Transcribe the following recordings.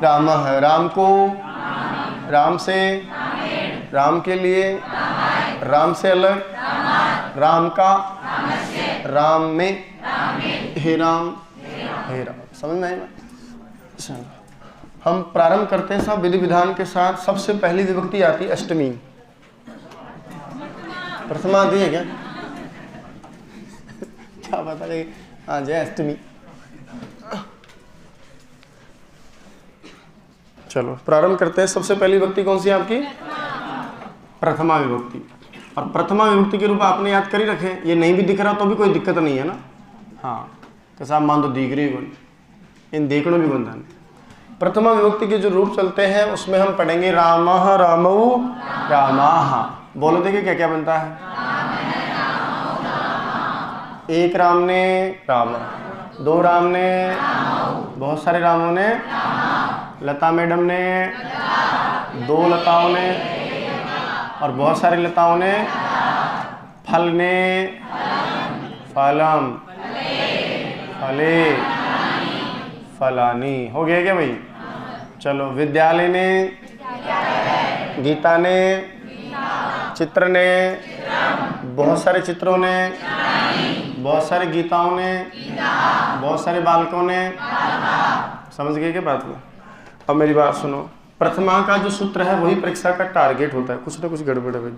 रामः, राम को, राम से, राम के लिए, राम से अलग, राम का, राम में, हे राम, हे राम। समझ में आई बात? अच्छा, हम प्रारंभ करते हैं सब विधि विधान के साथ। सबसे पहली विभक्ति आती है अष्टमी। प्रथमा आती है क्या? क्या बता रहे? हाँ जय अष्टमी। चलो प्रारंभ करते हैं। सबसे पहली विभक्ति कौन सी है आपकी? प्रथमा विभक्ति। और प्रथमा विभक्ति के रूप आपने याद कर ही रखे। ये नहीं भी दिख रहा तो भी कोई दिक्कत नहीं है ना। हाँ कैसा मान तो दिख रही गुण, इन देखणों भी गुणधान। प्रथमा विभक्ति के जो रूप चलते हैं उसमें हम पढ़ेंगे रामः, रामौ, रामाः। बोलो देखिए क्या क्या बनता है। एक राम ने राम, दो राम ने, बहुत सारे रामों ने, लता मैडम ने, दो लताओं ने, और बहुत सारी लताओं ने, फल ने, फलम, फले, फलानी। हो गया क्या भाई? चलो विद्यालय ने, गीता ने, चित्र ने, बहुत सारे चित्रों ने, बहुत सारे गीताओं ने, बहुत सारे बालकों ने। समझ गए क्या बात को? अब मेरी बात सुनो। प्रथमा का जो सूत्र है वही परीक्षा का टारगेट होता है। कुछ ना कुछ गड़बड़ है।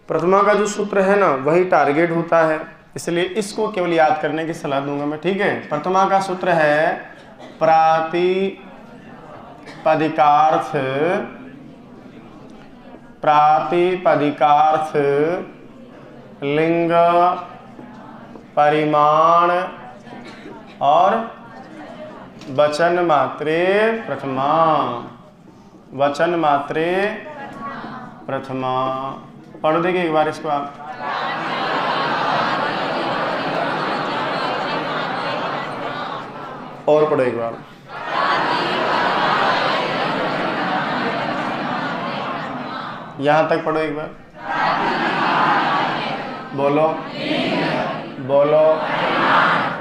प्रथमा का जो सूत्र है ना वही टारगेट होता है, इसलिए इसको केवल याद करने की सलाह दूंगा मैं, ठीक है। प्रथमा का सूत्र है प्रातिपदिकार्थ, प्रातिपदिकार्थ लिंग परिमाण और वचन मात्रे प्रथमा, वचन मात्रे प्रथमा। पढ़ देंगे एक बार इसको आप। और पढ़ो एक बार। यहां तक पढ़ो एक बार। बोलो बोलो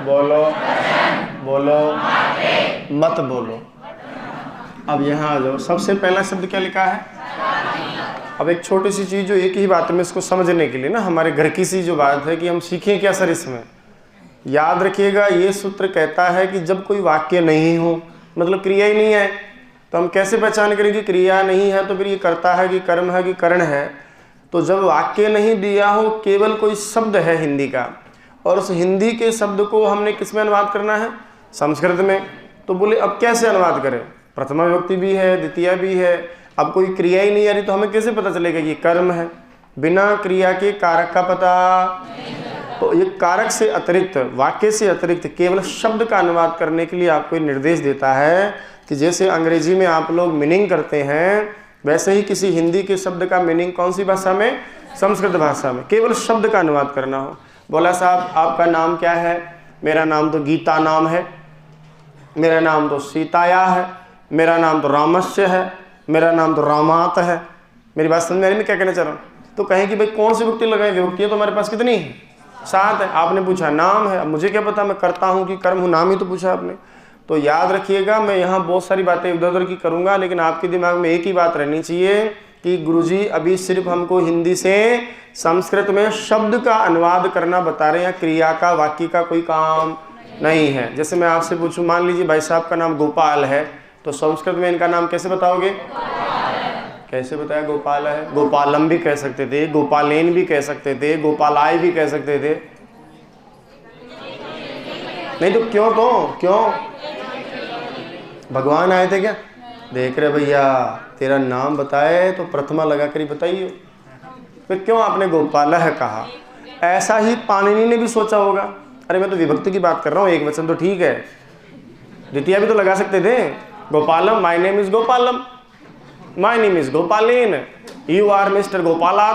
बोलो बोलो, मत बोलो। अब यहाँ आ जाओ। सबसे पहला शब्द क्या लिखा है? अब एक छोटी सी चीज़ जो एक ही बात में इसको समझने के लिए ना हमारे घर की सी जो बात है कि हम सीखें क्या सर इसमें। याद रखिएगा ये सूत्र कहता है कि जब कोई वाक्य नहीं हो, मतलब क्रिया ही नहीं है, तो हम कैसे पहचान करें कि क्रिया नहीं है तो फिर ये करता है कि कर्म है कि करण है। तो जब वाक्य नहीं दिया हो, केवल कोई शब्द है हिंदी का, और उस हिंदी के शब्द को हमने किस में अनुवाद करना है? संस्कृत में। तो बोले अब कैसे अनुवाद करें? प्रथमा विभक्ति भी है, द्वितीय भी है, अब कोई क्रिया ही नहीं आ रही तो हमें कैसे पता चलेगा ये कर्म है? बिना क्रिया के कारक का पता। तो ये कारक से अतिरिक्त, वाक्य से अतिरिक्त केवल शब्द का अनुवाद करने के लिए आपको निर्देश देता है कि जैसे अंग्रेजी में आप लोग मीनिंग करते हैं, वैसे ही किसी हिंदी के शब्द का मीनिंग कौन सी भाषा में? संस्कृत भाषा में। केवल शब्द का अनुवाद करना हो। बोला साहब आपका नाम क्या है? मेरा नाम तो गीता नाम है, मेरा नाम तो सीताया है, मेरा नाम तो रामस्य है, मेरा नाम तो रामात है। मेरी बात समझ में आ रही? मैं क्या कहना चाह रहा हूँ? तो कहें कि भाई कौन सी विभक्ति लगाएं? विभक्तियाँ तो हमारे पास कितनी है? 7 है। आपने पूछा नाम है, अब मुझे क्या पता मैं करता हूँ कि कर्म हूँ? नाम ही तो पूछा आपने। तो याद रखिएगा, मैं यहाँ बहुत सारी बातें इधर उधर की करूँगा, लेकिन आपके दिमाग में एक ही बात रहनी चाहिए कि गुरुजी अभी सिर्फ हमको हिंदी से संस्कृत में शब्द का अनुवाद करना बता रहे हैं, क्रिया का, वाक्य का कोई काम नहीं है। जैसे मैं आपसे पूछूं, मान लीजिए भाई साहब का नाम गोपाल है, तो संस्कृत में इनका नाम कैसे बताओगे? कैसे बताया? गोपाल है। गोपालम भी कह सकते थे, गोपालेन भी कह सकते थे, गोपालाय भी कह सकते थे। नहीं तो क्यों? तो क्यों भगवान आए थे क्या? देख रहे भैया तेरा नाम बताए तो प्रथमा लगा कर ही बताइए, फिर क्यों आपने गोपाल है कहा? ऐसा ही पाणिनि ने भी सोचा होगा। अरे मैं तो विभक्ति की बात कर रहा हूँ, एक वचन तो ठीक है, द्वितीय भी तो लगा सकते थे। Gopalam, my name is Gopalam, my name is Gopalen, you are mister Gopala.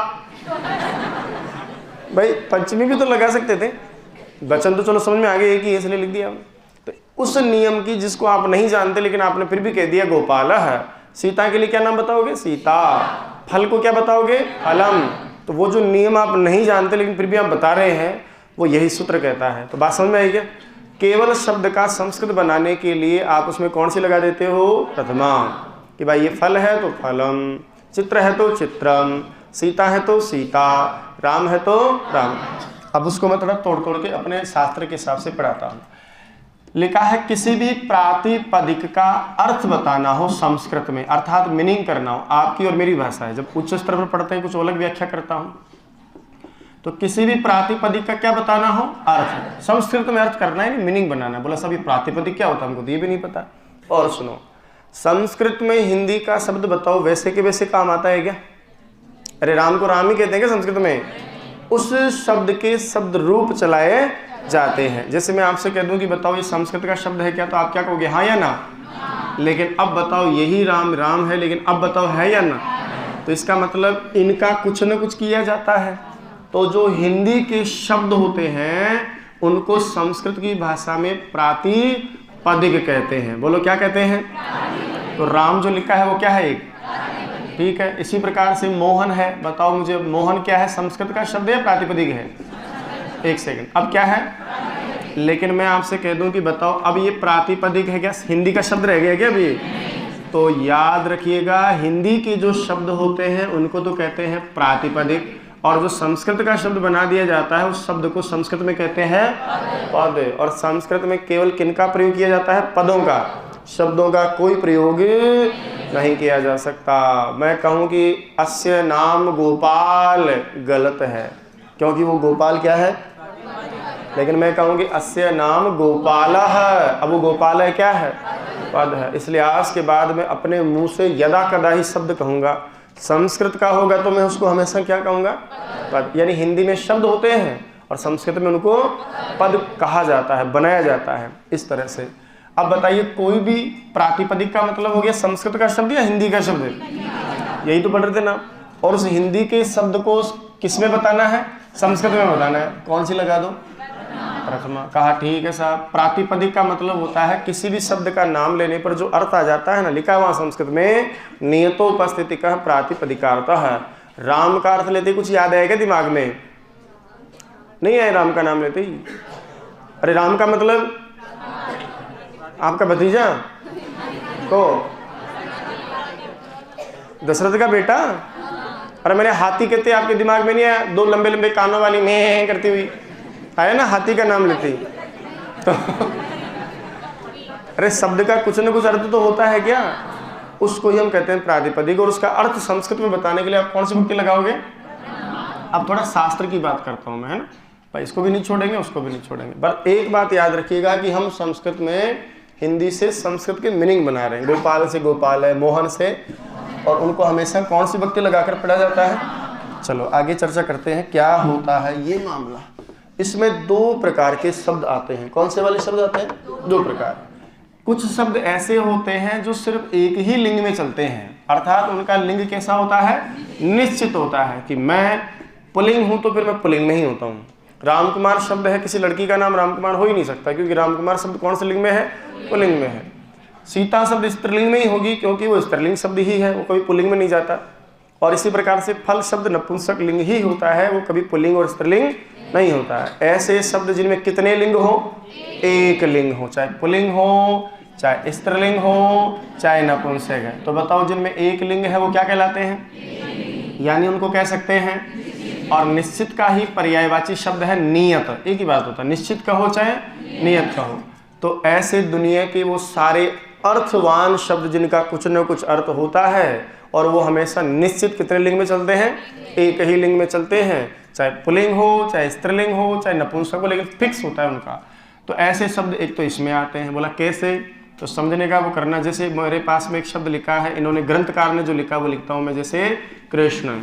भाई पंचमी भी तो लगा सकते थे। वचन तो चलो समझ में आ गया, एक ही इसलिए लिख दिया। तो उस नियम की जिसको आप नहीं जानते लेकिन आपने फिर भी कह दिया गोपाल है। सीता के लिए क्या नाम बताओगे? सीता। फल को क्या बताओगे? फलम। तो वो जो नियम आप नहीं जानते लेकिन फिर भी आप बता रहे हैं, वो यही सूत्र कहता है। तो बात समझ में आई क्या? केवल शब्द का संस्कृत बनाने के लिए आप उसमें कौन सी लगा देते हो? प्रथमा। कि भाई ये फल है तो फलम, चित्र है तो चित्रम, सीता है तो सीता, राम है तो राम। अब उसको मैं थोड़ा तोड़ तोड़ के अपने शास्त्र के हिसाब से पढ़ाता हूँ। लिखा है किसी भी प्रातिपदिक का अर्थ बताना हो संस्कृत में, अर्थात मीनिंग करना हो। आपकी और मेरी भाषा है, जब उच्च स्तर पर पढ़ते हैं कुछ अलग व्याख्या करता हूँ। तो किसी भी प्रातिपदिक का क्या बताना हो? अर्थ। संस्कृत में अर्थ करना है, मीनिंग बनाना है। बोला सभी प्रातिपदिक क्या होता है? हमको तो ये भी नहीं पता। और सुनो, संस्कृत में हिंदी का शब्द बताओ, वैसे के वैसे काम आता है क्या? अरे राम को राम ही कहते हैं क्या संस्कृत में? उस शब्द के शब्द रूप चलाए जाते हैं। जैसे मैं आपसे कह दूं कि बताओ ये संस्कृत का शब्द है क्या, तो आप क्या कहोगे? हाँ या ना? लेकिन अब बताओ यही राम राम है, लेकिन अब बताओ है या ना? तो इसका मतलब इनका कुछ न कुछ किया जाता है। तो जो हिंदी के शब्द होते हैं उनको संस्कृत की भाषा में प्रातिपदिक कहते हैं। बोलो क्या कहते हैं? तो राम जो लिखा है वो क्या है? एक। ठीक है। इसी प्रकार से मोहन है, बताओ मुझे मोहन क्या है? संस्कृत का शब्द है, प्रातिपदिक है? एक सेकंड, अब क्या है? लेकिन मैं आपसे कह दूं कि बताओ अब ये प्रातिपदिक है क्या? हिंदी का शब्द रह गया क्या अभी? तो याद रखिएगा, हिंदी के जो शब्द होते हैं उनको तो कहते हैं प्रातिपदिक, और जो संस्कृत का शब्द बना दिया जाता है उस शब्द को संस्कृत में कहते हैं पद। और संस्कृत में केवल किनका प्रयोग किया जाता है? पदों का। शब्दों का कोई प्रयोग नहीं किया जा सकता। मैं कहूँ कि अस्य नाम गोपाल, गलत है, क्योंकि वो गोपाल क्या है? लेकिन मैं कहूँ कि अस्य नाम गोपालः, अब वो गोपाल है क्या है? पद है। इसलिए आज के बाद मैं अपने मुंह से यदा कदा ही शब्द कहूँगा। संस्कृत का होगा तो मैं उसको हमेशा क्या कहूँगा? पद। यानी हिंदी में शब्द होते हैं और संस्कृत में उनको पद कहा जाता है, बनाया जाता है, इस तरह से। अब बताइए, कोई भी प्रातिपदिक का मतलब हो गया संस्कृत का शब्द या हिंदी का शब्द? यही तो पढ़ रहे थे ना। और उस हिंदी के शब्द को किस में बताना है? संस्कृत में बताना है। कौन सी लगा दो? प्रथमा। कहा ठीक है साहब। प्रातिपदिक का मतलब होता है किसी भी शब्द का नाम लेने पर जो अर्थ आ जाता है ना, लिखा है वहां संस्कृत में नियतोपस्थिति का प्रातिपदिकार्थः है। राम का अर्थ लेते कुछ याद आएगा दिमाग में? नहीं आए राम का नाम लेते ही? अरे राम का मतलब आपका भतीजा को, दशरथ का बेटा। अरे मैंने हाथी कहते आपके दिमाग में नहीं आया? दो लंबे लंबे कानों वाली में करती हुई आया ना, हाथी का नाम लेती तो अरे शब्द का कुछ न कुछ अर्थ तो होता है क्या? उसको ही हम कहते हैं प्रातिपदिक। और उसका अर्थ संस्कृत में बताने के लिए आप कौन सी मुक्ति लगाओगे? अब थोड़ा शास्त्र की बात करता हूँ मैं, है ना भाई। इसको भी नहीं छोड़ेंगे, उसको भी नहीं छोड़ेंगे। पर एक बात याद रखिएगा कि हम संस्कृत में हिंदी से संस्कृत के मीनिंग बना रहे हैं। गोपाल से गोपाल है, मोहन से, और उनको हमेशा कौन सी भक्ति लगाकर पढ़ा जाता है? चलो आगे चर्चा करते हैं क्या होता है ये मामला। इसमें दो प्रकार के शब्द आते हैं। कौन से वाले शब्द आते हैं? दो प्रकार। कुछ शब्द ऐसे होते हैं जो सिर्फ एक ही लिंग में चलते हैं, अर्थात उनका लिंग कैसा होता है? निश्चित होता है कि मैं पुल्लिंग हूं तो फिर मैं पुल्लिंग में ही होता हूं। रामकुमार शब्द है, किसी लड़की का नाम रामकुमार हो ही नहीं सकता, क्योंकि रामकुमार शब्द कौन से लिंग में है? पुल्लिंग में है। सीता शब्द स्त्रीलिंग में ही होगी, क्योंकि वो स्त्रीलिंग शब्द ही है, वो कभी पुल्लिंग में नहीं जाता। और इसी प्रकार से फल शब्द नपुंसक लिंग ही होता है, वो कभी पुल्लिंग और स्त्रीलिंग नहीं होता है। ऐसे शब्द जिनमें कितने लिंग हो? एक लिंग हो, चाहे पुल्लिंग हो, चाहे स्त्रीलिंग हो, चाहे नपुंसक है। तो बताओ जिनमें एक लिंग है वो क्या कहलाते हैं? यानी उनको कह सकते हैं। और निश्चित का ही पर्यायवाची शब्द है नियत। एक ही बात होता है, निश्चित कहो चाहे नियत कहो। तो ऐसे दुनिया के वो सारे अर्थवान शब्द जिनका कुछ न कुछ अर्थ होता है और वो हमेशा निश्चित कितने लिंग में चलते हैं? एक ही लिंग में चलते हैं, चाहे पुल्लिंग हो, चाहे स्त्रीलिंग हो, चाहे नपुंसक हो, लेकिन फिक्स होता है उनका। तो ऐसे शब्द एक तो इसमें आते हैं। बोला कैसे? तो समझने का वो करना। जैसे मेरे पास में एक शब्द लिखा है, इन्होंने ग्रंथकार ने जो लिखा वो लिखता हूँ मैं, जैसे कृष्ण।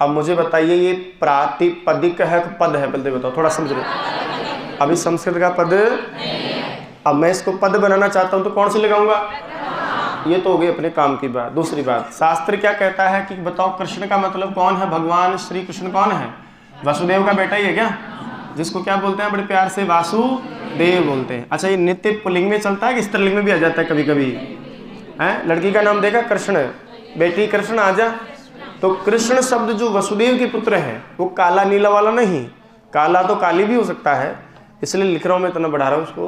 अब मुझे बताइए ये प्रातिपदिक है कि पद है? पहले बताओ, थोड़ा समझ रहे। अभी संस्कृत का पद, अब मैं इसको पद बनाना चाहता हूँ तो कौन सी लगाऊंगा? ये तो हो गई अपने काम की बात। दूसरी बात, शास्त्र क्या कहता है कि बताओ कृष्ण का मतलब कौन है? भगवान श्री कृष्ण कौन है? वसुदेव का बेटा ही है क्या? जिसको क्या बोलते हैं बड़े प्यार से? वासुदेव बोलते हैं। अच्छा, ये नित्य पुल्लिंग में चलता है कि स्त्रीलिंग में भी आ जाता है कभी कभी? है, लड़की का नाम देखा कृष्ण, बेटी कृष्ण आजा। तो कृष्ण शब्द जो वसुदेव के पुत्र हैं वो काला नीला वाला नहीं, काला तो काली भी हो सकता है, इसलिए लिख रहा हूँ मैं, इतना बढ़ा रहा हूँ उसको।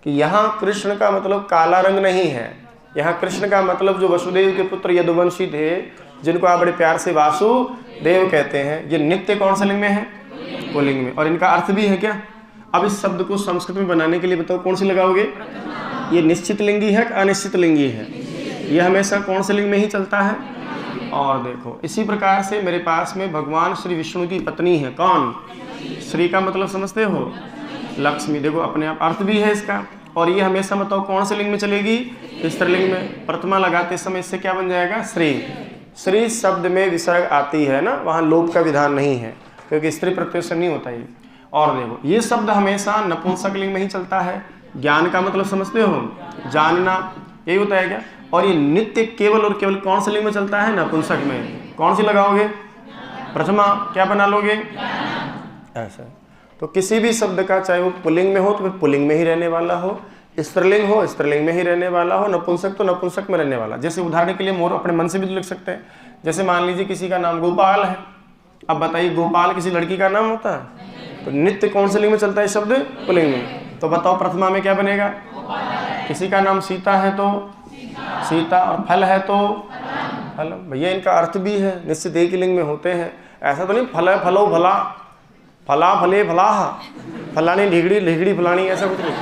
कि यहाँ कृष्ण का मतलब काला रंग नहीं है, यहाँ कृष्ण का मतलब जो वसुदेव के पुत्र यदुवंशी थे, जिनको आप बड़े प्यार से वासुदेव कहते हैं, ये नित्य कौन से लिंग में है? पुल्लिंग में। और इनका अर्थ भी है क्या? अब इस शब्द को संस्कृत में बनाने के लिए बताओ कौन सी लगाओगे? ये निश्चित लिंगी है कि अनिश्चित लिंगी है? ये हमेशा कौन से लिंग में ही चलता है? और देखो इसी प्रकार से मेरे पास में भगवान श्री विष्णु की पत्नी है, कौन? श्री का मतलब समझते हो? लक्ष्मी। देखो अपने आप अर्थ भी है इसका। और ये हमेशा बताओ कौन से लिंग में चलेगी? स्त्रीलिंग में। प्रथमा लगाते समय इससे क्या बन जाएगा? श्री। श्री शब्द में विसर्ग आती है ना, वहाँ लोप का विधान नहीं है, क्योंकि स्त्री प्रत्यय से नहीं होता ये। और देखो ये शब्द हमेशा नपुंसक लिंग में ही चलता है। ज्ञान का मतलब समझते हो? जानना, यही होता है क्या? और ये नित्य केवल और केवल कौन से लिंग में चलता है? नपुंसक में। कौन सी लगाओगे? प्रथमा। क्या बना लोगे? ऐसा। तो किसी भी शब्द का चाहे वो पुल्लिंग में हो तो फिर पुल्लिंग में ही रहने वाला हो, स्त्रीलिंग हो स्त्रीलिंग में ही रहने वाला हो, नपुंसक तो नपुंसक में रहने वाला। जैसे उदाहरण के लिए मोर अपने मन से भी लिख सकते हैं। जैसे मान लीजिए किसी का नाम गोपाल है, अब बताइए गोपाल किसी लड़की का नाम होता है? तो नित्य कौन से लिंग में चलता है शब्द? पुल्लिंग में। तो बताओ प्रथमा में क्या बनेगा? किसी का नाम सीता है तो सीता, और फल है तो फलम। भैया इनका अर्थ भी है, निश्चित एक ही लिंग में होते हैं। ऐसा तो नहीं फल है फलो भला, फला फले फलाह, फलानी ढिगड़ी ढिगड़ी फलानी, ऐसा कुछ नहीं।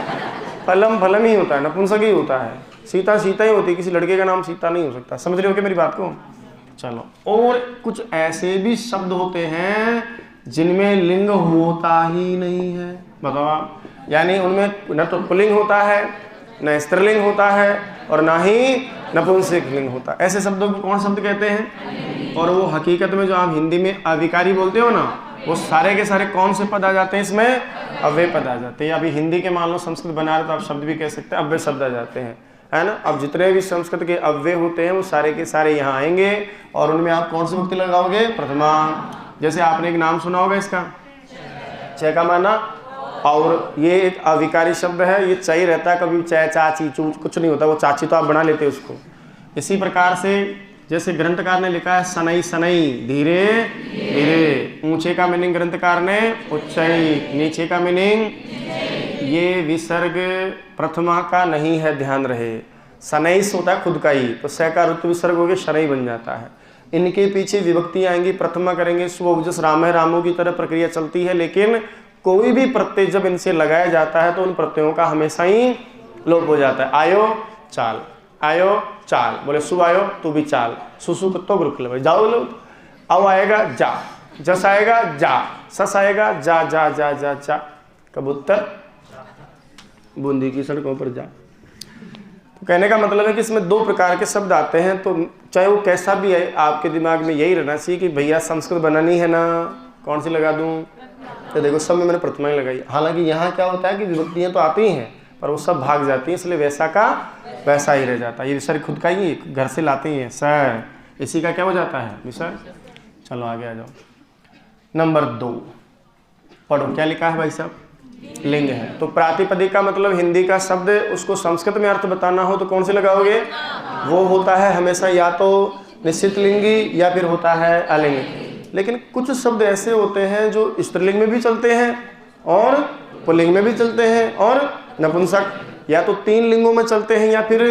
फलम फलम ही होता है, नपुंसक ही होता है। सीता सीता ही होती है, किसी लड़के का नाम सीता नहीं हो सकता। समझ रहे हो क्या मेरी बात को? चलो, और कुछ ऐसे भी शब्द होते हैं जिनमें लिंग होता ही नहीं है। बताओ आप, यानी उनमें न तो पुल्लिंग होता है, न स्त्रीलिंग होता है, और ना ही नपुंसक लिंग होता। ऐसे शब्दों को कौन शब्द कहते हैं? और वो हकीकत में जो आप हिंदी में अविकारी बोलते हो ना, वो सारे के सारे कौन से पद आ जाते हैं इसमें? अव्यय पद आ जाते हैं। अभी हिंदी के मान लो संस्कृत बना रहे तो आप शब्द भी कह सकते हैं, अव्यय शब्द आ जाते हैं, है ना। अब जितने भी संस्कृत के अव्यय होते हैं वो सारे के सारे यहाँ आएंगे, और उनमें आप कौन सी विभक्ति लगाओगे? प्रथमा। जैसे आपने एक नाम सुना होगा इसका, च का माना, और ये एक अविकारी शब्द है, ये च ही रहता है, कभी च चाची चू कुछ नहीं होता, वो चाची तो आप बना लेते उसको। इसी प्रकार से जैसे ग्रंथकार ने लिखा है सनई सनई, धीरे धीरे। ऊंचे का मीनिंग ग्रंथकार ने उच्चई, नीचे का मीनिंग, ये विसर्ग प्रथमा का नहीं है, ध्यान रहे। सनईस होता है खुद का ही, तो स का ऋतु विसर्ग हो गया शनई बन जाता है। इनके पीछे विभक्ति आएंगी, प्रथमा करेंगे, सुबह राम है रामों की तरह प्रक्रिया चलती है। लेकिन कोई भी प्रत्यय जब इनसे लगाया जाता है तो उन प्रत्ययों का हमेशा ही लोप हो जाता है। आयो चाल, आयो चाल, बोले सु आयो तू भी चाल, सुसु कुत्तो गुरुकुल जाओ लो। अब आएगा जा, जस आएगा जा, सस आएगा जा जा जा जा जा, कबूतर बूंदी की सड़कों पर जा। तो कहने का मतलब है कि इसमें दो प्रकार के शब्द आते हैं, तो चाहे वो कैसा भी है आपके दिमाग में यही रहना चाहिए कि भैया संस्कृत बनानी है ना, कौन सी लगा दूं? तो देखो सब में मैंने प्रथमा ही लगाई। हालांकि यहाँ क्या होता है कि विभक्तियाँ तो आती हैं पर वो सब भाग जाती हैं, इसलिए वैसा का वैसा ही रह जाता है। ये विसर्ग खुद का ही घर से लाते ही है सर, इसी का क्या हो जाता है विसर्ग। चलो आगे आ जाओ। नंबर 2 पढ़ो, क्या लिखा है भाई साहब? लिंग है। तो प्रातिपदिक का मतलब हिंदी का शब्द, उसको संस्कृत में अर्थ बताना हो तो कौन से लगाओगे? वो होता है हमेशा या तो निश्चित लिंगी या फिर होता है अलिंगी। लेकिन कुछ शब्द ऐसे होते हैं जो स्त्रीलिंग में भी चलते हैं और पुल्लिंग में भी चलते हैं, और नपुंसक या तो 3 लिंगों में चलते हैं या फिर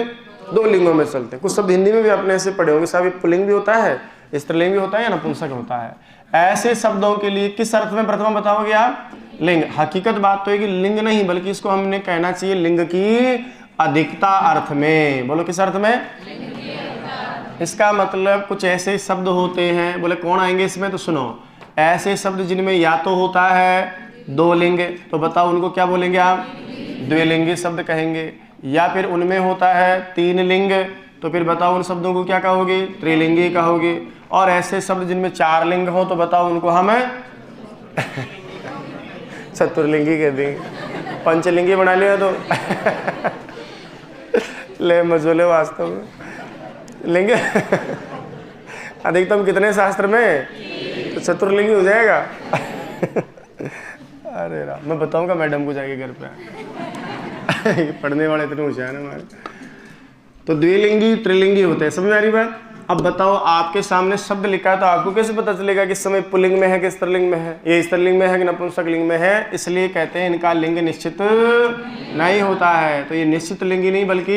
2 लिंगों में चलते हैं। कुछ शब्द हिंदी में भी आपने ऐसे पढ़े होंगे साहब, ये पुल्लिंग भी होता है, स्त्रीलिंग भी होता है या नपुंसक होता है। ऐसे शब्दों के लिए किस अर्थ में प्रथमा बताओगे आप? लिंग। हकीकत बात तो है कि लिंग नहीं, बल्कि इसको हमने कहना चाहिए लिंग की अधिकता अर्थ में। बोलो किस अर्थ में? इसका मतलब कुछ ऐसे शब्द होते हैं, बोले कौन आएंगे इसमें? तो सुनो, ऐसे शब्द जिनमें या तो होता है 2 लिंग, तो बताओ उनको क्या बोलेंगे आप? द्विलिंगी शब्द कहेंगे। या फिर उनमें होता है 3 लिंग, तो फिर बताओ उन शब्दों को क्या कहोगे? त्रिलिंगी कहोगे। और ऐसे शब्द जिनमें 4 लिंग हो तो बताओ उनको हम चतुर्लिंगी कह देंगे। पंचलिंगी बना लिया तो ले मजोले वास्तव में लिंग अधिकतम कितने शास्त्र में? तो चतुर्लिंगी हो जाएगा। अरे राम, मैं बताऊंगा मैडम को जाके घर पे। पढ़ने वाले इतने होशियार हैं हमारे। तो द्विलिंगी त्रिलिंगी होते हैं, समझ आ रही बात? अब बताओ, आपके सामने शब्द लिखा है तो आपको कैसे पता चलेगा कि इस समय पुल्लिंग में है कि स्त्रीलिंग में है, ये स्त्रीलिंग में है कि नपुंसकलिंग में है? इसलिए कहते हैं इनका लिंग निश्चित नहीं होता है। तो ये निश्चित लिंगी नहीं बल्कि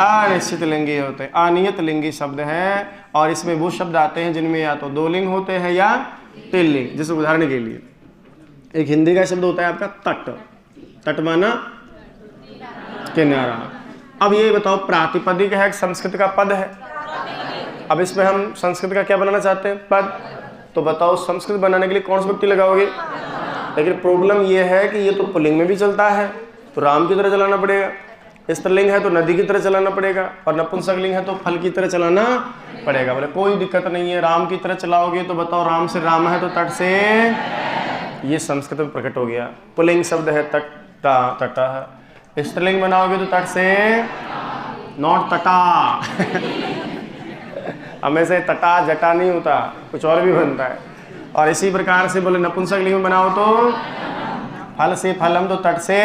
अनिश्चित लिंगी होते हैं, अनियत लिंगी शब्द हैं। और इसमें वो शब्द आते हैं जिनमें या तो 2 लिंग होते हैं या 3 लिंग। जैसे उदाहरण के लिए एक हिंदी का शब्द होता है आपका तट, तट माना किनारा। अब ये बताओ, प्रातिपदिक है संस्कृत का पद है। अब इसमें हम संस्कृत का क्या बनाना चाहते हैं? पद। तो बताओ संस्कृत बनाने के लिए कौन सी विभक्ति लगाओगे? लेकिन प्रॉब्लम ये है कि ये तो पुल्लिंग में भी चलता है, तो राम की तरह चलाना पड़ेगा। स्त्रीलिंग है तो नदी की तरह चलाना पड़ेगा, और नपुंसकलिंग है तो फल की तरह चलाना पड़ेगा। बोले कोई दिक्कत नहीं है, राम की तरह चलाओगे तो बताओ राम से राम है तो तट से, ये संस्कृत में प्रकट हो गया। पुल्लिंग शब्द है तट, तटा है। स्त्रीलिंग बनाओगे तो तट से, नॉट तटा। हमेशा तटा जटा नहीं होता, कुछ और भी बनता है। और इसी प्रकार से बोले नपुंसकलिंग में बनाओ तो फल से फलम तो तट से,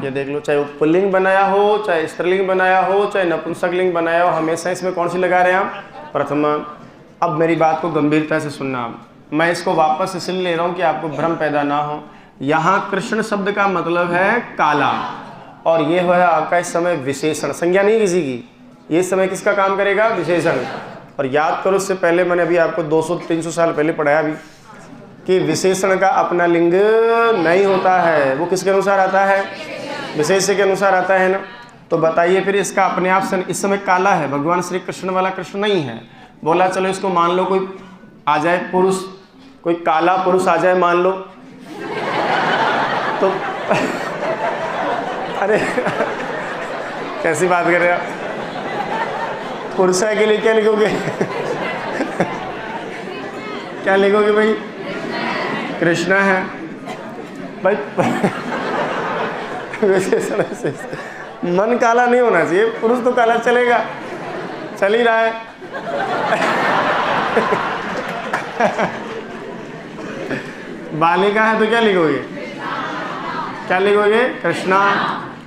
ये देख लो, चाहे पुल्लिंग बनाया हो, चाहे स्त्रीलिंग बनाया हो, चाहे नपुंसकलिंग बनाया हो, हमेशा इसमें कौन सी लगा रहे हैं आप? प्रथमा। अब मेरी बात को गंभीरता से सुनना, मैं इसको वापस इसलिए ले रहा हूँ कि आपको भ्रम पैदा ना हो। यहाँ कृष्ण शब्द का मतलब है काला, और ये है आपका इस समय विशेषण, संज्ञा नहीं किसी की। ये समय किसका काम करेगा? विशेषण। और याद करो, इससे पहले मैंने अभी आपको 200-300 साल पहले पढ़ाया भी कि विशेषण का अपना लिंग नहीं होता है, वो किसके अनुसार आता है? विशेष्य के अनुसार आता है ना। तो बताइए फिर इसका अपने आप से, इस समय काला है, भगवान श्री कृष्ण वाला कृष्ण नहीं है। बोला चलो इसको मान लो कोई आ जाए पुरुष, कोई काला पुरुष आ जाए मान लो, तो अरे कैसी बात कर रहे हो? पुरुष के लिए क्या लिखोगे? क्या लिखोगे भाई? कृष्णा है भाई। विशेषण से मन काला नहीं होना चाहिए, पुरुष तो काला चलेगा, चल ही रहा है। बालिका है तो क्या लिखोगे? क्या लिखोगे? कृष्णा।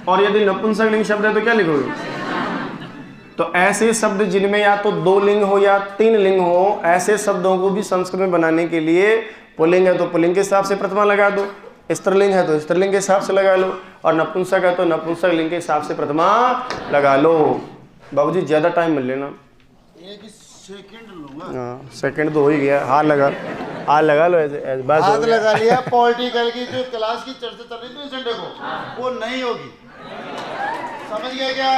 और यदि नपुंसकलिंग शब्द है तो क्या लिखोगे? तो ऐसे शब्द जिनमें या तो 2 लिंग हो या 3 लिंग हो, ऐसे शब्दों को भी संस्कृत में बनाने के लिए पुल्लिंग है तो पुल्लिंग के हिसाब से प्रथमा लगा दो, स्त्रीलिंग है तो स्त्रीलिंग के हिसाब से लगा लो, और नपुंसक है तो नपुंसक लिंग के हिसाब से प्रथमा लगा लो। बाबूजी ज्यादा टाइम मिल लेना, एक सेकंड लूंगा। हाँ सेकंड तो हो ही गया। हाथ लगा लो, ऐसे बात हाथ लगा लिया। पॉलिटिकल की जो क्लास की चर्चा चल रही थी संडे को, वो नहीं होगी, समझ गया क्या?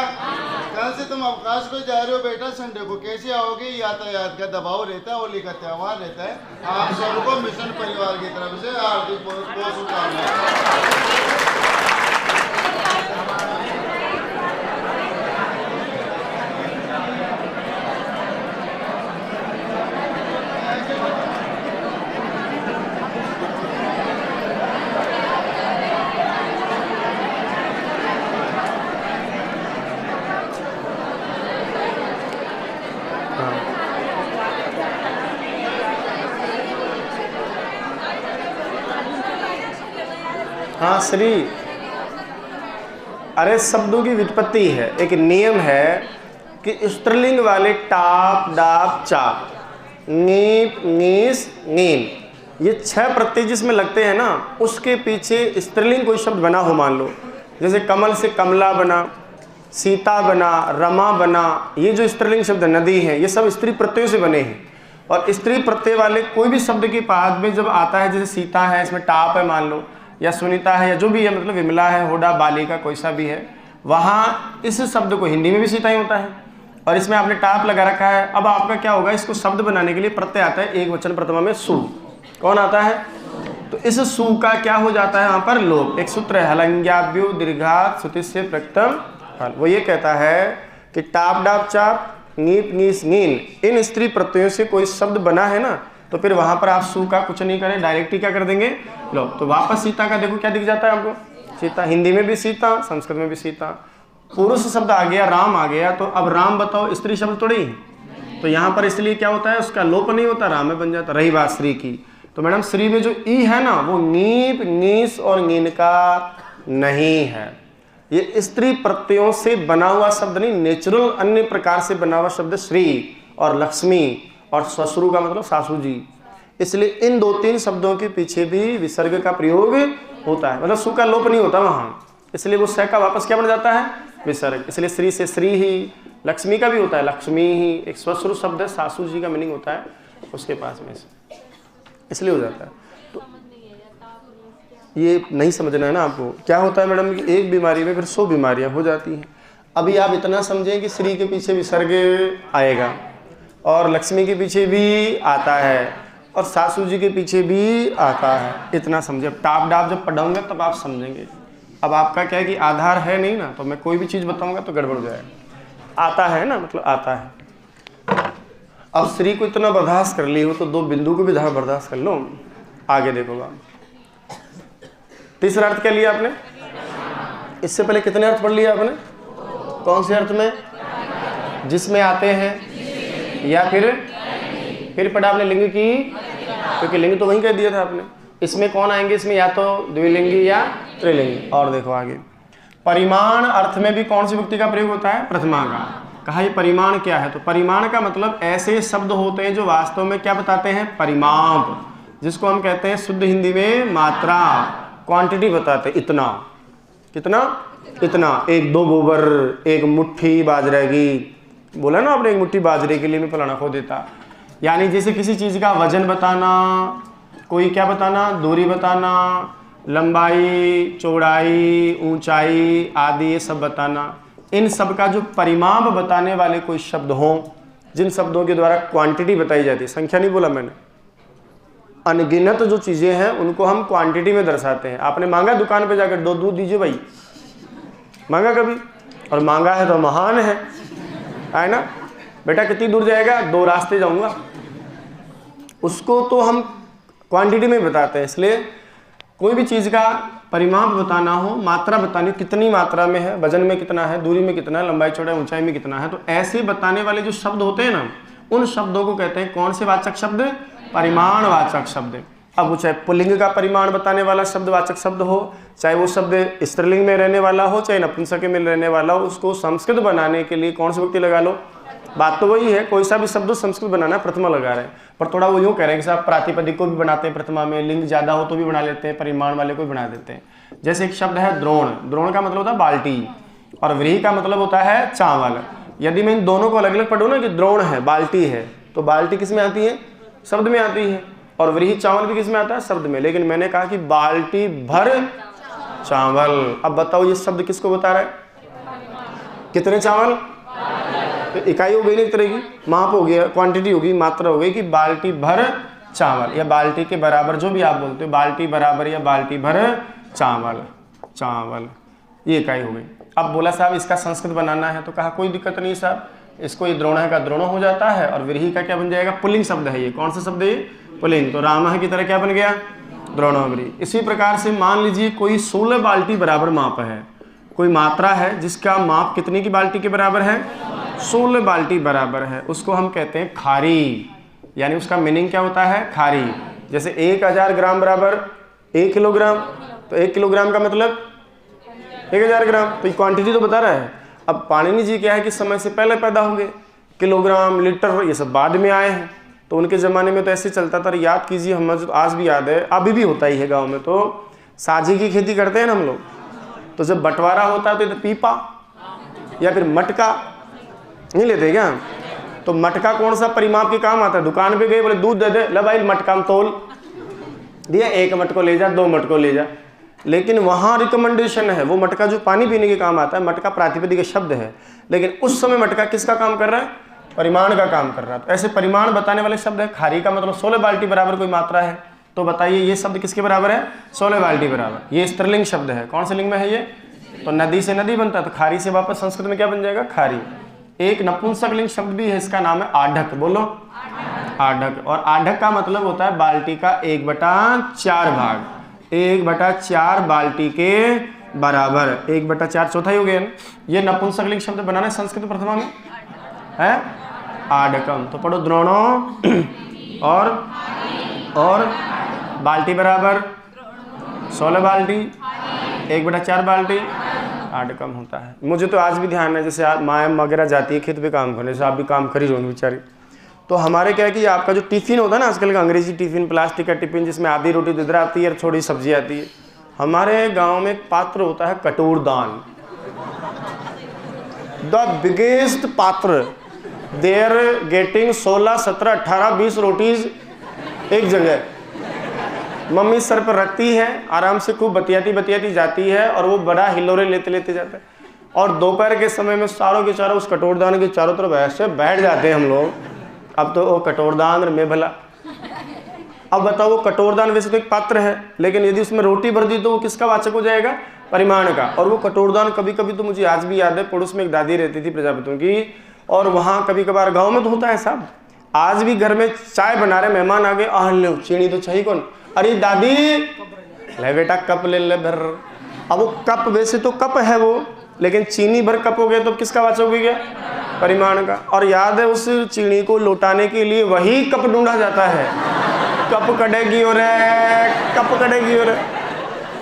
कल से तुम अवकाश पे जा रहे हो बेटा, संडे को कैसे आओगे? यातायात का दबाव रहता है, होली का त्यौहार रहता है। आप सबको मिशन परिवार की तरफ से हार्दिक बहुत शुभकामनाएं। हाँ श्री, अरे शब्दों की व्युत्पत्ति है, एक नियम है कि स्त्रीलिंग वाले टाप डाप चाप, नीप नीस नीम, ये 6 प्रत्यय जिसमें लगते हैं ना, उसके पीछे स्त्रीलिंग कोई शब्द बना हो, मान लो जैसे कमल से कमला बना, सीता बना, रमा बना, ये जो स्त्रीलिंग शब्द नदी है, ये सब स्त्री प्रत्ययों से बने हैं। और स्त्री प्रत्यय वाले कोई भी शब्द के बाद में जब आता है, जैसे सीता है इसमें टाप है मान लो, या सुनीता है, या जो भी है, मतलब विमला है, होडा, बालिका, कोई सा भी है, वहाँ इस शब्द को हिंदी में भी सीता ही होता है, और इसमें आपने टाप लगा रखा है। अब आपका क्या होगा, इसको शब्द बनाने के लिए प्रत्यय आता है, एक वचन प्रथमा में सु। कौन आता है? तो इस सु का क्या हो जाता है यहाँ पर? लोप। एक सूत्र है, हलंग्याभ्यो दीर्घात श्रुतिस्य प्रक्तम फल। वो ये कहता है कि टाप डाप चाप, नीप नीस नीन, इन स्त्री प्रत्ययों से कोई शब्द बना है ना, तो फिर वहां पर आप सु का कुछ नहीं करें, डायरेक्ट ही क्या कर देंगे? लो। तो वापस सीता का देखो क्या दिख जाता है आपको? सीता, हिंदी में भी सीता, संस्कृत में भी सीता। पुरुष शब्द आ गया, राम आ गया, तो अब राम बताओ स्त्री शब्द थोड़ी है, तो यहाँ पर इसलिए क्या होता है, उसका लोप नहीं होता, राम में बन जाता। रही बात श्री की, तो मैडम श्री में जो ई है ना, वो नीप नीस और नीन का नहीं है, ये स्त्री प्रत्ययों से बना हुआ शब्द नहीं, नेचुरल अन्य प्रकार से बना हुआ शब्द श्री। और लक्ष्मी, और ससुरु का मतलब सासू जी। इसलिए इन 2-3 शब्दों के पीछे भी विसर्ग का प्रयोग होता है, मतलब सु का लोप नहीं होता वहाँ, इसलिए वो स का वापस क्या बन जाता है, विसर्ग। इसलिए श्री से श्री ही, लक्ष्मी का भी होता है लक्ष्मी ही, एक स्वश्रु शब्द है, सासू जी का मीनिंग होता है उसके पास में से, इसलिए हो जाता है। तो ये नहीं समझना है ना आपको, क्या होता है मैडम कि एक बीमारी में फिर 100 बीमारियां हो जाती हैं। अभी आप इतना समझें कि श्री के पीछे विसर्ग आएगा, और लक्ष्मी के पीछे भी आता है, और सासू जी के पीछे भी आता है, इतना समझे। अब टाप डाप जब पढ़ाऊंगा तब आप समझेंगे। अब आपका क्या है कि आधार है नहीं ना, तो मैं कोई भी चीज़ बताऊंगा तो गड़बड़ हो जाएगा। आता है ना, मतलब आता है। अब श्री को इतना बर्दाश्त कर ली हो तो 2 बिंदु को भी बर्दाश्त कर लो। आगे देखोगा, तीसरा अर्थ क्या लिया आपने? इससे पहले कितने अर्थ पढ़ लिया आपने? कौन से अर्थ में? जिसमें आते हैं, या फिर पढ़ा आपने लिंग की, क्योंकि लिंग तो वहीं कह दिया था आपने। इसमें कौन आएंगे? इसमें या तो द्विलिंगी या त्रिलिंगी। और देखो आगे, परिमाण अर्थ में भी कौन सी विभक्ति का प्रयोग होता है? प्रथमा का। कहा ये परिमाण क्या है? तो परिमाण का मतलब ऐसे शब्द होते हैं जो वास्तव में क्या बताते हैं? परिमाप, जिसको हम कहते हैं शुद्ध हिंदी में मात्रा, क्वांटिटी बताते हैं। इतना, कितना? इतना। 1-2 गोबर, 1 मुट्ठी बाजरे की, बोला ना आपने, 1 मुट्ठी बाजरे के लिए मैं फलाना खो देता। यानी जैसे किसी चीज़ का वजन बताना, कोई क्या बताना? दूरी बताना, लंबाई, चौड़ाई, ऊंचाई आदि ये सब बताना। इन सब का जो परिमाप बताने वाले कोई शब्द हों, जिन शब्दों के द्वारा क्वांटिटी बताई जाती है, संख्या नहीं बोला मैंने, अनगिनत जो चीज़ें हैं उनको हम क्वांटिटी में दर्शाते हैं। आपने मांगा दुकान पे जाकर 2 दूध दीजिए भाई, मांगा कभी? और मांगा है तो महान है ना? बेटा कितनी दूर जाएगा? 2 रास्ते जाऊंगा। उसको तो हम क्वांटिटी में बताते हैं। इसलिए कोई भी चीज़ का परिमाप बताना हो, मात्रा बतानी, कितनी मात्रा में है, वजन में कितना है, दूरी में कितना है, लंबाई चौड़ाई ऊंचाई में कितना है, तो ऐसे बताने वाले जो शब्द होते हैं ना, उन शब्दों को कहते हैं कौन से वाचक शब्द? परिमाणवाचक शब्द। अब वो चाहे पुल्लिंग का परिमाण बताने वाला शब्दवाचक शब्द हो, चाहे वो शब्द स्त्रीलिंग में रहने वाला हो, चाहे नपुंसक में रहने वाला हो, उसको संस्कृत बनाने के लिए कौन सी विभक्ति लगा लो? बात तो वही है, कोई सा भी शब्द संस्कृत बनाना है, प्रथमा लगा रहे हैं। पर थोड़ा वो यूँ कह रहे हैं कि साहब प्रातिपदिक को भी बनाते हैं प्रथमा में, लिंग ज़्यादा हो तो भी बना लेते हैं, परिमाण वाले को भी बना देते हैं। जैसे एक शब्द है द्रोण, द्रोण का मतलब होता है बाल्टी, और व्रीहि का मतलब होता है चावल। यदि मैं इन दोनों को अलग अलग पढ़ूँ ना कि द्रोण है, बाल्टी है, तो बाल्टी किस में आती है? शब्द में आती है। और व्रीहि चावल भी किस में आता है? शब्द में। लेकिन मैंने कहा कि बाल्टी भर चावल। अब बताओ ये शब्द किसको बता रहा है? कितने चावल? तो इकाई हो गई ना एक तरह की, माप हो गया, क्वांटिटी हो गई, मात्रा हो गई कि बाल्टी भर चावल, या बाल्टी के बराबर, जो भी आप बोलते हो, बाल्टी बराबर या बाल्टी भर चावल, चावल, ये इकाई हो गई। अब बोला साहब इसका संस्कृत बनाना है, तो कहा कोई दिक्कत नहीं साहब, इसको ये द्रोण का द्रोण हो जाता है, और व्रीहि का क्या बन जाएगा? पुल्लिंग शब्द है ये। कौन सा शब्द है ये? पुल्लिंग। तो राम की तरह क्या बन गया? द्रोणोव्रीहि। इसी प्रकार से मान लीजिए कोई 16 बाल्टी बराबर माप है, कोई मात्रा है जिसका माप कितने की बाल्टी के बराबर है? 16 बाल्टी बराबर है, उसको हम कहते हैं खारी। यानी उसका मीनिंग क्या होता है? खारी। जैसे 1000 ग्राम बराबर 1 किलोग्राम, तो 1 किलोग्राम का मतलब 1000 ग्राम, तो ये क्वांटिटी तो बता रहा है। अब पाणिनि जी क्या है कि समय से पहले पैदा होंगे, किलोग्राम, लीटर ये सब बाद में आए हैं, तो उनके ज़माने में तो ऐसे चलता था। याद कीजिए, हमें तो आज भी याद है, अभी भी होता ही है गाँव में, तो साझी की खेती करते हैं ना हम लोग, तो जब बंटवारा होता है तो पीपा या फिर मटका नहीं लेते क्या? तो मटका कौन सा परिमाप के काम आता है? दुकान पे गए, बोले दूध दे दे, ले भाई मटका में तोल दिया, 1 मटको ले जा, 2 मटको ले जा। लेकिन वहाँ रिकमेंडेशन है, वो मटका जो पानी पीने के काम आता है, मटका प्रातिपदिक शब्द है, लेकिन उस समय मटका किसका काम कर रहा है? परिमाण का काम कर रहा है। तो ऐसे परिमाण बताने वाले शब्द है। खारी का मतलब 16 बाल्टी बराबर कोई मात्रा है, तो बताइए ये शब्द किसके बराबर है? 16 बाल्टी बराबर। ये स्त्रीलिंग शब्द है। कौन से लिंग में है ये? तो नदी से नदी बनता है, तो खारी से वापस संस्कृत में क्या बन जाएगा? खारी। एक नपुंसक लिंग शब्द भी है, इसका नाम है आढ़क। बोलो आढ़क। और आढ़क का मतलब होता है बाल्टी का 1/4 भाग, 1/4 बाल्टी के बराबर, 1/4 चौथाई हो गया ना। ये नपुंसक लिंग शब्द बनाना है संस्कृत प्रथमा में है आढ़कम। तो पढ़ो द्रोणो और बाल्टी बराबर 16 बाल्टी, 1/4 बाल्टी आढ़कम होता है। मुझे तो आज भी ध्यान है, जैसे माँ वगैरह जाती है खेत पे काम करने, जैसे आप भी काम कर ही रहोगे बेचारी, तो हमारे क्या है कि आपका जो टिफ़िन होता है ना आजकल का अंग्रेजी टिफ़िन, प्लास्टिक का टिफ़िन जिसमें आधी रोटी इधर आती है और थोड़ी सब्जी आती है, हमारे गांव में एक पात्र होता है कटोरदान, द बिगेस्ट पात्र। दे आर गेटिंग 16, 17, 18, 20 रोटीज एक जगह। मम्मी सर पर रखती है, आराम से खूब बतियाती बतियाती जाती है और वो बड़ा हिलोरे लेते लेते जाता है। और दोपहर के समय में सारों के चारों उस कटोरदान के चारों तरफ ऐसे बैठ जाते हैं हम लोग। अब तो वो कटोरदान में भला, अब बताओ वो कटोरदान वैसे तो एक पात्र है, लेकिन यदि उसमें रोटी भर दी तो वो किसका वाचक हो जाएगा? परिमाण का। और वो कटोरदान कभी कभी तो मुझे आज भी याद है, पड़ोस में एक दादी रहती थी प्रजापतियों की, और वहाँ कभी कभार गाँव में तो होता है साहब, आज भी घर में चाय बना रहे, मेहमान आ गए, आह लो चीनी तो चाहिए कौन, अरे दादी ले बेटा कप ले ले भर। अब वो कप वैसे तो कप है वो, लेकिन चीनी भर कप हो गया तो किसका वाचक हो गया? परिमाण का। और याद है उस चीनी को लौटाने के लिए वही कप ढूंढा जाता है, कप कड़ेगी और कप कड़ेगी और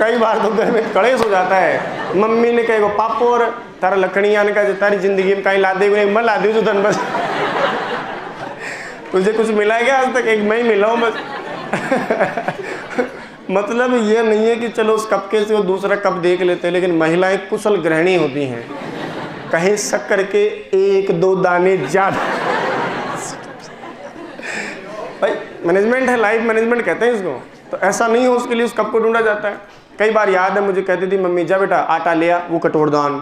कई बार तो घर में कलेश हो जाता है। मम्मी ने कहे पापो और तारा लकड़ियाँ ने कहा तारी जिंदगी में कहीं ला दे मैं ला दी धन बस तुझे कुछ मिला है क्या आज तक? एक मैं ही मिला हूँ बस मतलब ये नहीं है कि चलो उस कप के से वो दूसरा कप देख लेते हैं, लेकिन महिलाएं कुशल गृहिणी होती हैं, कहीं शक्कर के 1-2 दाने ज्यादा। भाई मैनेजमेंट है, लाइफ मैनेजमेंट कहते हैं इसको। तो ऐसा नहीं हो, उसके लिए उस कप को ढूंढा जाता है। कई बार याद है मुझे कहती थी मम्मी जा बेटा आटा ले आ, वो कटोरदान,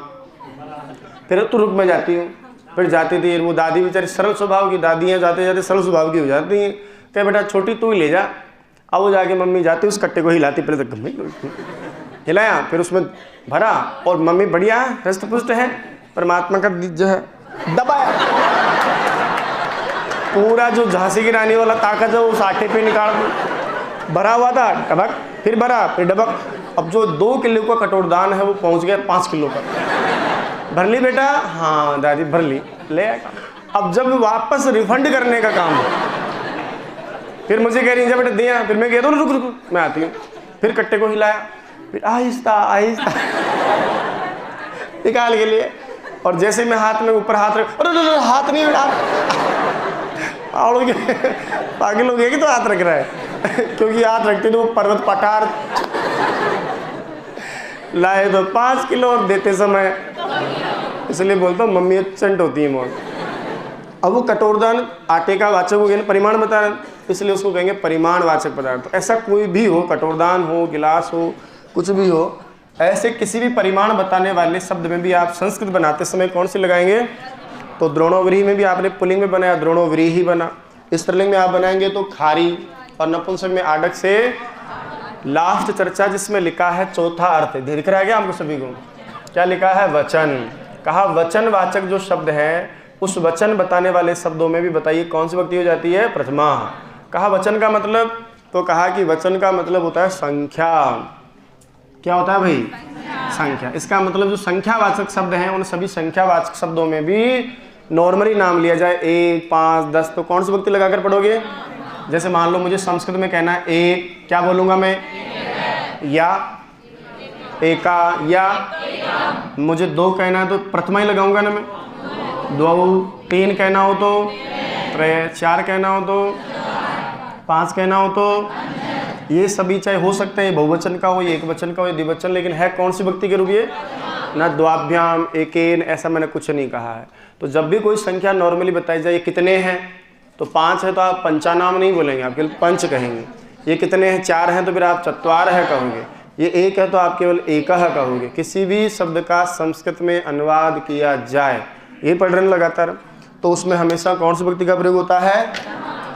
फिर तो रुक में जाती हूँ, फिर जाती थी वो दादी बेचारी सरल स्वभाव की, दादियाँ जाते जाते सरल स्वभाव की हो जाती हैं, कहे बेटा छोटी तू ही ले जा। अब वो जाके मम्मी जाती उस कट्टे को हिलाती, पहले तो हिलाया, फिर उसमें भरा, और मम्मी बढ़िया हृष्ट पुष्ट है, परमात्मा का जो है दबाया, पूरा जो झांसी की रानी वाला ताकत है उस आटे पे निकाल, भरा हुआ था डबक, फिर भरा, फिर डबक। अब जो 2 किलो का कटोरदान है वो पहुंच गया 5 किलो पर। भर ली बेटा? हाँ दादी भर ली, ले आया। अब जब वापस रिफंड करने का काम फिर मुझे कह रही है बेटा दिया, फिर मैं कहता हूँ रुक रुक मैं आती हूँ, फिर कट्टे को हिलाया, फिर आहिस्ता आहिस्ता निकाल के लिए, और जैसे मैं हाथ में ऊपर हाथ रख, अरे हाथ नहीं आओगे पागल हो गया कि तो हाथ रख रहा है क्योंकि हाथ रखते तो वो पर्वत पठार लाए तो 5 किलो और देते समय, इसलिए बोलता हूँ मम्मी चंट होती है मौत। अब वो कटोरदान आटे का वाचक हो गया ना, परिमाण बता रहे, इसलिए उसको कहेंगे परिमाणवाचक पदार्थ। तो ऐसा कोई भी हो, कटोरदान हो, गिलास हो, कुछ भी हो, ऐसे किसी भी परिमाण बताने वाले शब्द में भी आप संस्कृत बनाते समय कौन सी लगाएंगे? तो द्रोणोव्रीहि में भी आपने पुल्लिंग में बनाया, द्रोणोव्रीहि बना। स्त्रीलिंग में आप बनाएंगे तो खारी, और नपुंसक में आडक से लास्ट चर्चा जिसमें लिखा है चौथा अर्थ दिख रहा है क्या आपको सभी को? क्या लिखा है? वचन। कहा वचनवाचक जो शब्द है उस वचन बताने वाले शब्दों में भी बताइए कौन सी विभक्ति हो जाती है? प्रथमा। कहा वचन का मतलब, तो कहा कि वचन का मतलब होता है संख्या। क्या होता है भाई? संख्या। इसका मतलब जो संख्यावाचक शब्द हैं उन सभी संख्यावाचक शब्दों में भी नॉर्मली नाम लिया जाए 1, 5, 10, तो कौन सी विभक्ति लगाकर पढ़ोगे? जैसे मान लो मुझे संस्कृत में कहना है एक, क्या बोलूंगा मैं? या, एका, या। मुझे 2 कहना है तो प्रथमा ही लगाऊंगा ना मैं। 2, 3 कहना हो तो 3, 4 कहना हो तो 5 कहना हो तो, ये सभी चाहे हो सकते हैं बहुवचन का हो, ये एकवचन का हो, द्विवचन, लेकिन है कौन सी विभक्ति के रूप? ये ना द्वाभ्याम, एकेन, ऐसा मैंने कुछ नहीं कहा है। तो जब भी कोई संख्या नॉर्मली बताई जाए, ये कितने हैं तो 5 है तो आप पंचानाम नहीं बोलेंगे, आप केवल पंच कहेंगे। ये कितने हैं? 4 हैं तो फिर आप चत्वार है कहोगे। ये 1 है तो आप केवल एकह कहोगे। किसी भी शब्द का संस्कृत में अनुवाद किया जाए, ये पढ़ रहे हैं लगातार, तो उसमें हमेशा कौन सी विभक्ति का प्रयोग होता है?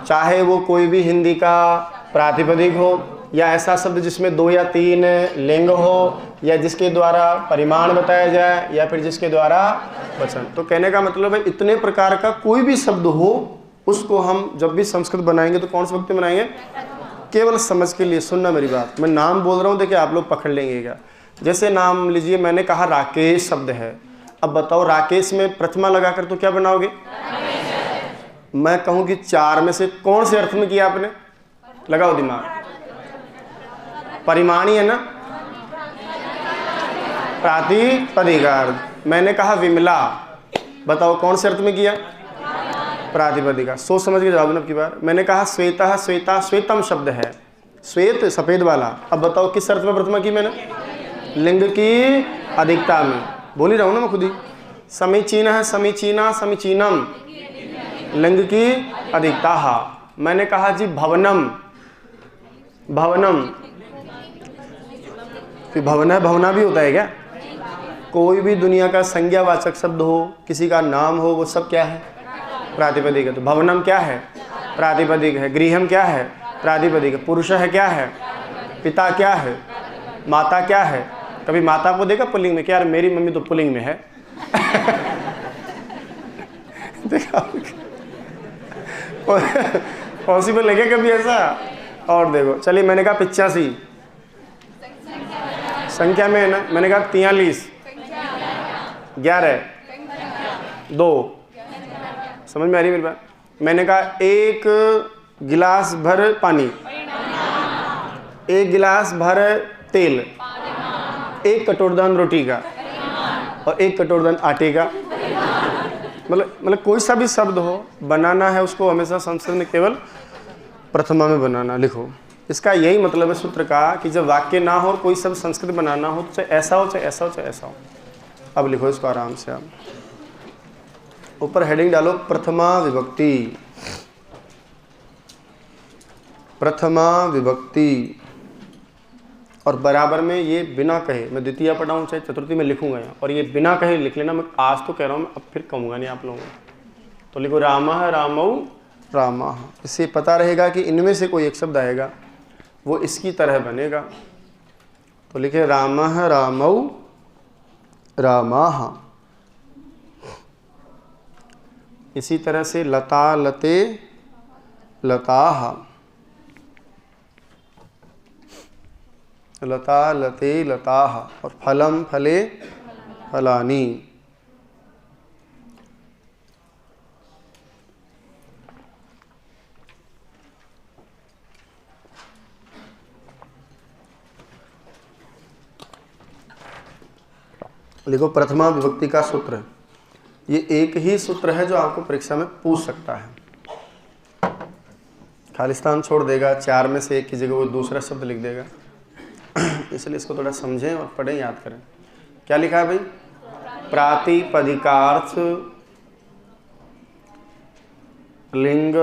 चाहे वो कोई भी हिंदी का प्रातिपदिक हो, या ऐसा शब्द जिसमें 2 या 3 लिंग हो, या जिसके द्वारा परिमाण बताया जाए, या फिर जिसके द्वारा वचन। तो कहने का मतलब है इतने प्रकार का कोई भी शब्द हो, उसको हम जब भी संस्कृत बनाएंगे तो कौन सी विभक्ति बनाएंगे? केवल समझ के लिए सुनना मेरी बात, मैं नाम बोल रहा हूँ, देखिए आप लोग पकड़ लेंगे क्या। जैसे नाम लीजिए, मैंने कहा राकेश शब्द है, अब बताओ राकेश में प्रथमा लगाकर तो क्या बनाओगे? मैं कहूँ कि 4 में से कौन से अर्थ में किया आपने? लगाओ दिमाग। परिमाणी है ना, प्रातिपदिकार्थ। मैंने कहा विमला, बताओ कौन से अर्थ में किया? प्रातिपदिका। सोच समझ के जवाब देना की बार। मैंने कहा श्वेता श्वेता श्वेतम शब्द है, श्वेत सफेद वाला। अब बताओ किस अर्थ में प्रथमा की मैंने? लिंग की अधिकता में। बोल ही रहा हूँ ना मैं खुद ही। समीचीन है समीचीना समीचीनम, लिंग की अधिकता। मैंने कहा जी भवनम, भवनम फिर भवन है, भवना भी होता है क्या? कोई भी दुनिया का संज्ञावाचक शब्द हो, किसी का नाम हो, वो सब क्या है? प्रातिपदिक है। तो भवनम क्या है? प्रातिपदिक है। गृहम क्या है? प्रातिपदिक है। पुरुष है क्या है? पिता क्या है? माता क्या है? कभी माता को देखा पुल्लिंग में? क्या यार मेरी मम्मी तो पुल्लिंग में है। देखा पॉसिबल है क्या कभी ऐसा? और देखो चलिए, मैंने कहा 85 संख्या में है ना। मैंने कहा 43, 11, 2, समझ में आ रही मेरी बात? मैंने कहा 1 गिलास भर पानी, 1 गिलास भर तेल, 1 कटोरदान रोटी का और 1 कटोरदान आटे का। मतलब कोई सा भी शब्द हो, बनाना है उसको हमेशा संस्कृत में केवल प्रथमा में बनाना। लिखो, इसका यही मतलब है सूत्र का कि जब वाक्य ना हो और कोई शब्द संस्कृत बनाना हो, चाहे ऐसा हो चाहे ऐसा हो चाहे ऐसा हो। अब लिखो इसको आराम से। आप ऊपर हेडिंग डालो प्रथमा विभक्ति, प्रथमा विभक्ति। और बराबर में ये बिना कहे, मैं द्वितीय पढ़ाऊँ चाहे चतुर्थी में लिखूंगा यहाँ, और ये बिना कहे लिख लेना। मैं आज तो कह रहा हूँ, मैं अब फिर कहूँगा नहीं आप लोगों को। तो लिखो रामः रामौ रामः। इससे पता रहेगा कि इनमें से कोई एक शब्द आएगा वो इसकी तरह बनेगा। तो लिखे रामः रामौ रामाः। इसी तरह से लता लते लताः, लता लते लताः। और फलम फले फलानि। देखो प्रथमा विभक्ति का सूत्र, ये एक ही सूत्र है जो आपको परीक्षा में पूछ सकता है। खालिस्तान छोड़ देगा, 4 में से 1 की जगह वो दूसरा शब्द लिख देगा। इसलिए इसको थोड़ा समझें और पढ़ें, याद करें। क्या लिखा है भाई? प्रातिपदिकार्थ लिंग,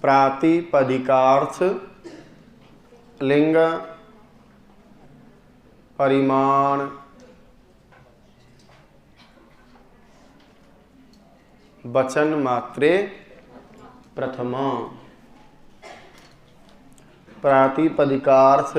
प्रातिपदिकार्थ लिंग परिमाण वचन मात्रे प्रथमा। प्रातिपदिकार्थ